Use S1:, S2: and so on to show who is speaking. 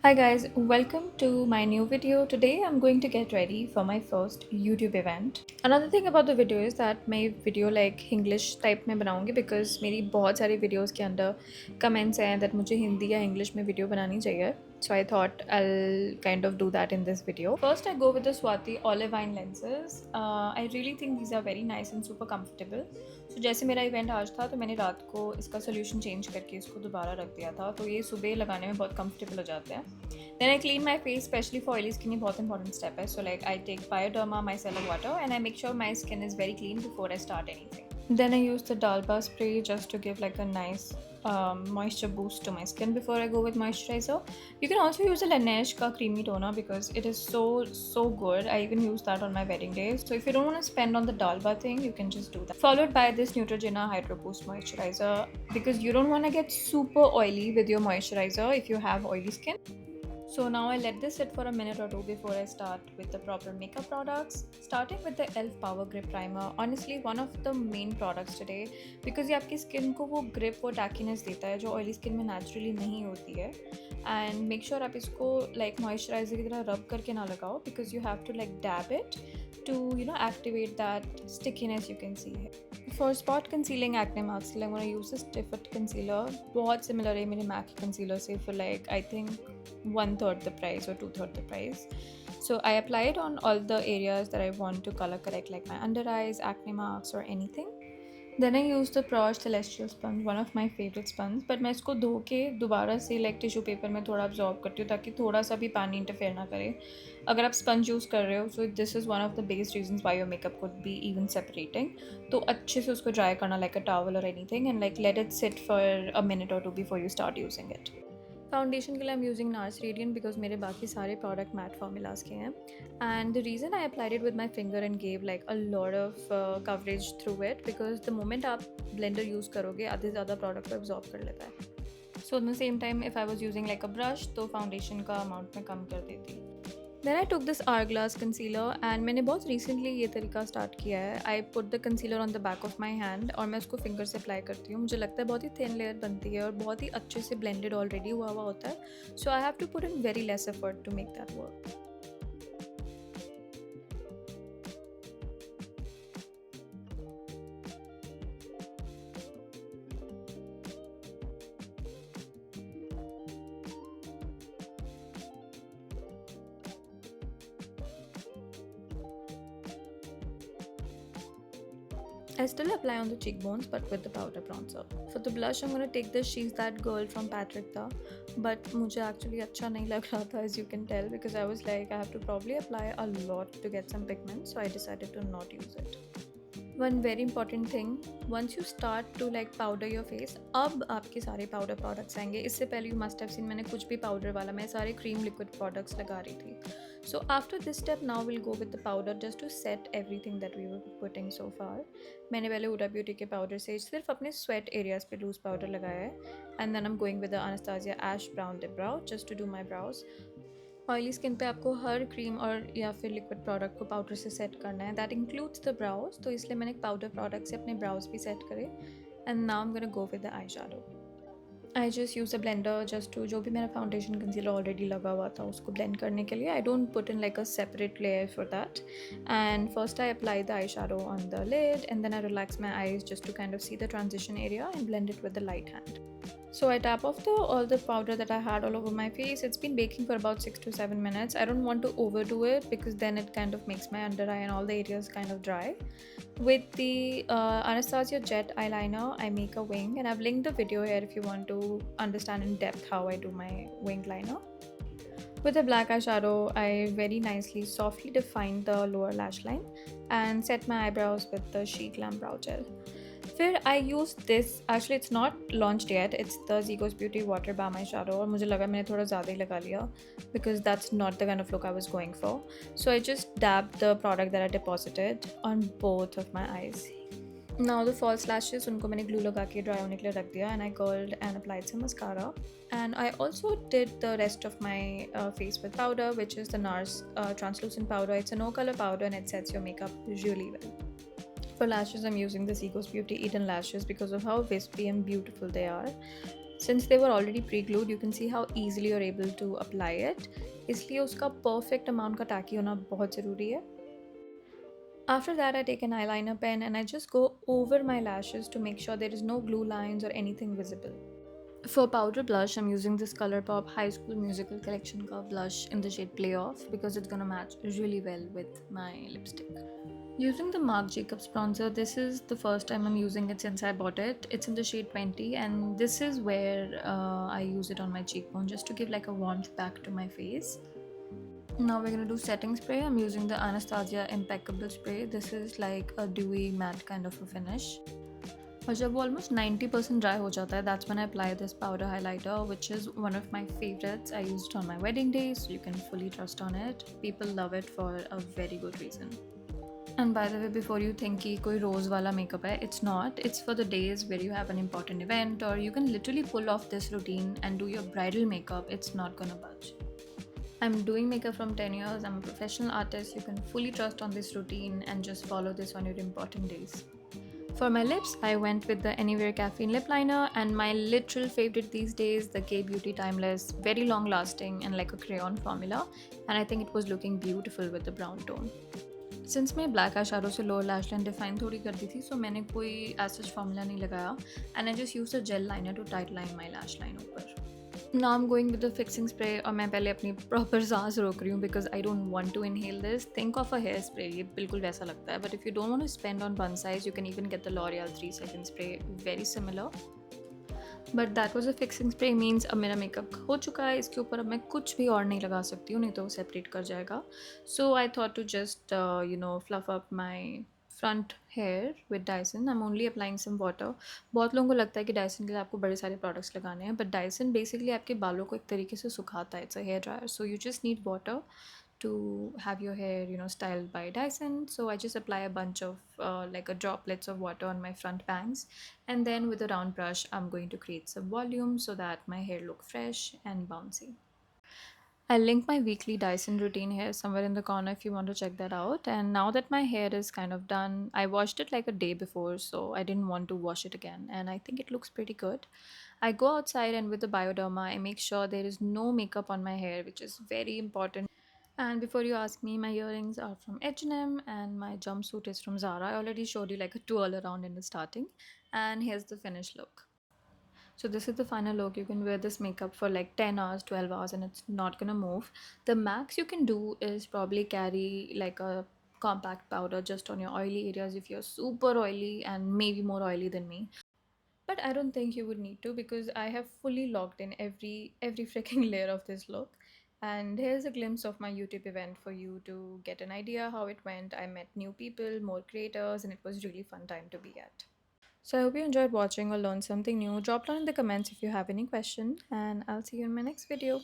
S1: Hi guys, welcome to my new video. Today I'm going to get ready for my first YouTube event. Another thing about the video is that मैं video like English type में बनाऊंगी because मेरी बहुत सारी videos के अंदर comments हैं that मुझे हिंदी या English में video बनानी चाहिए. So I thought I'll kind of do that in this video. First I go with the Swati Olivine lenses. I really think these are very nice and super comfortable. So जैसे मेरा event आज था तो मैंने रात को इसका solution change करके इसको दोबारा रख दिया था, तो ये सुबह लगाने में बहुत कंफर्टेबल हो जाते हैं. Then I clean my face, especially for oily skin. ये बहुत important step है. So like I take Bioderma micellar water and I make sure my skin is very clean before I start anything. Then I use the Dalba spray just to give like a nice moisture boost to my skin before I go with moisturizer. You can also use a Laneige ka creamy toner because it is so good. I even use that on my wedding day. So if you don't want to spend on the Dalba thing, you can just do that. Followed by this Neutrogena Hydro Boost moisturizer because you don't want to get super oily with your moisturizer if you have oily skin. So now I let this sit for a minute or two before I start with the proper makeup products. Starting with the e.l.f. Power Grip Primer. Honestly, one of the main products today because ये आपकी skin को वो grip वो टैकीनेस देता है जो oily skin में naturally नहीं होती है. एंड मेक श्योर आप इसको लाइक मॉइस्चराइजर की तरह रब करके ना लगाओ because you have to like dab it to activate that stickiness you can see here. For spot concealing acne marks, I'm going to use this Tiffet concealer. बहुत similar है मेरे MAC concealer से for like I think 1/3 the price or 2/3 the price. So I apply it on all the areas that I want to color correct, like my under eyes, acne marks or anything. Then I use the Prosh Celestial sponge, one of my favorite sponge. but मैं इसको धो के दोबारा से like tissue paper में थोड़ा absorb करती हूँ ताकि थोड़ा सा भी पानी इंटरफेयर ना करे. अगर आप स्पंज यूज़ कर रहे हो so this is one of the biggest reasons why your makeup could be even separating. तो अच्छे से उसको ड्राई करना लाइक अ टॉवल और anything and like let it sit for a minute और two before you start using it. Foundation के लिए I am using NARS radiant because मेरे बाकी सारे प्रोडक्ट मैट फॉर्मूलाज के हैं. And the reason I applied it with my finger and gave like a lot of coverage through it because the moment आप blender use करोगे आधे से ज़्यादा प्रोडक्ट को एब्जॉर्ब कर लेता है. So at the same time if I was using like a brush तो फाउंडेशन का अमाउंट मैं कम कर देती. Then I took this Hourglass concealer and मैंने बहुत रिसेंटली ये तरीका स्टार्ट किया है. I put the concealer on the back of my hand और मैं उसको फिंगर से अप्लाई करती हूँ. मुझे लगता है बहुत ही थिन लेयर बनती है और बहुत ही अच्छे से ब्लेंडेड ऑलरेडी हुआ हुआ होता है. So I have to put in very less effort to make that work. I still apply on the cheekbones but with the powder bronzer. For the blush I'm going to take this She's That Girl from Patrick Ta, but मुझे actually अच्छा नहीं लग रहा था as you can tell because I was like I have to probably apply a lot to get some pigment, so I decided to not use it. One very important thing, once you start to like powder your face, अब आपके सारे powder products आएंगे. इससे पहले you must have seen मैंने कुछ भी powder वाला, मैं सारे cream liquid products लगा रही थी. So after this step now we'll go with the powder just to set everything that we were putting so far. मैंने पहले Huda Beauty के powder से सिर्फ अपने sweat areas पे loose powder लगाया है and then I'm going with the Anastasia Ash Brown Dip Brow just to do my brows. Oily skin पे आपको हर क्रीम और या फिर लिक्विड प्रोडक्ट को पाउडर से सेट करना है. दैट इंक्लूड्स द ब्राउज, तो इसलिए मैंने पाउडर प्रोडक्ट से अपने ब्राउज भी सेट करे. And now I am gonna go with the eye shadow. I just use a blender just to जो भी मेरा फाउंडेशन कंसीलर ऑलरेडी लगा हुआ था उसको ब्लेंड करने के लिए. I don't put in like a separate layer for that. And first I apply the eye shadow on the lid and then I relax my eyes just to kind of see the transition area and blend it with the light hand. So I tap off all the powder that I had all over my face. It's been baking for about 6 to 7 minutes. I don't want to overdo it because then it kind of makes my under eye and all the areas kind of dry. With the Anastasia Jet eyeliner, I make a wing and I've linked the video here if you want to understand in depth how I do my wing liner. With the black eyeshadow, I very nicely softly define the lower lash line and set my eyebrows with the She Glam Brow Gel. फिर I use this, actually it's not launched yet, it's the Zigo's Beauty water balm eye shadow और मुझे लगा मैंने थोड़ा ज़्यादा ही लगा लिया because that's not the kind of look I was going for. So I just dab the product that I deposited on both of my eyes. Now the false lashes उनको मैंने ग्लू लगा के ड्राई होने के लिए रख दिया and I curled and applied some mascara. And I also did the rest of my face with powder which is the NARS translucent powder. It's a no colour powder and it sets your makeup really well. For lashes, I'm using the Zigo's Beauty Eden lashes because of how wispy and beautiful they are. Since they were already pre-glued, you can see how easily you're able to apply it. इसलिए उसका perfect amount का tacky होना बहुत ज़रूरी है. After that, I take an eyeliner pen and I just go over my lashes to make sure there is no glue lines or anything visible. For powder blush, I'm using this ColourPop High School Musical Collection ka blush in the shade Playoff because it's gonna match really well with my lipstick. Using the Marc Jacobs bronzer, this is the first time I'm using it since I bought it. It's in the shade 20, and this is where I use it on my cheekbone just to give like a warmth back to my face. Now we're gonna do setting spray. I'm using the Anastasia Impeccable Spray. This is like a dewy matte kind of a finish. और जब वो almost 90% dry हो जाता है, that's when I apply this powder highlighter which is one of my favourites. I used on my wedding day, so you can fully trust on it. People love it for a very good reason. And by the way, before you think कि कोई रोज़ वाला मेकअप है, it's not. It's for the days where you have an important event और you can literally pull off this routine and do your bridal makeup. It's not gonna budge. I'm doing makeup from 10 years. I'm a professional artist. You can fully trust on this routine and just follow this on your important days. For my lips, I went with the Anywhere Caffeine Lip Liner, and my literal favorite these days, the K-Beauty Timeless, very long lasting and like a crayon formula, and I think it was looking beautiful with the brown tone. Since मैं black eyeshadow से lower lash line define थोड़ी कर दी थी, so मैंने कोई as such formula नहीं लगाया, and I just used a gel liner to tight line my lash line ऊपर. Now I'm going with the fixing spray और मैं पहले अपनी proper सांस रोक रही हूँ because I don't want to inhale this. Think of a hair spray, ये बिल्कुल वैसा लगता है. But if you don't want to spend on bun size, you can even get the L'Oreal 3-second spray, very similar. But that was a fixing spray means अब मेरा makeup हो चुका है. इसके ऊपर अब मैं कुछ भी और नहीं लगा सकती हूँ, नहीं तो वो सेपरेट कर जाएगा. So I thought to just fluff up my front hair with Dyson. I am only applying some water. बहुत लोगों को लगता है कि डाइसन के लिए आपको बड़े सारे प्रोडक्ट्स लगाने हैं, बट डाइसन बेसिकली आपके बालों को एक तरीके से सुखाता है. It's a hair dryer, so you just need water to have your hair styled by Dyson. So I just apply a bunch of like a droplets of water on my front bangs, and then with a round brush I'm going to create some volume so that my hair look fresh and bouncy. I'll link my weekly Dyson routine here somewhere in the corner if you want to check that out. And now that my hair is kind of done, I washed it like a day before, so I didn't want to wash it again. And I think it looks pretty good. I go outside and with the Bioderma, I make sure there is no makeup on my hair, which is very important. And before you ask me, my earrings are from H&M and my jumpsuit is from Zara. I already showed you like a twirl around in the starting. And here's the finished look. So this is the final look. You can wear this makeup for like 10 hours, 12 hours and it's not gonna move. The max you can do is probably carry like a compact powder just on your oily areas if you're super oily and maybe more oily than me. But I don't think you would need to because I have fully locked in every freaking layer of this look. And here's a glimpse of my YouTube event for you to get an idea how it went. I met new people, more creators, and it was really fun time to be at. So I hope you enjoyed watching or learned something new. Drop down in the comments if you have any question, and I'll see you in my next video.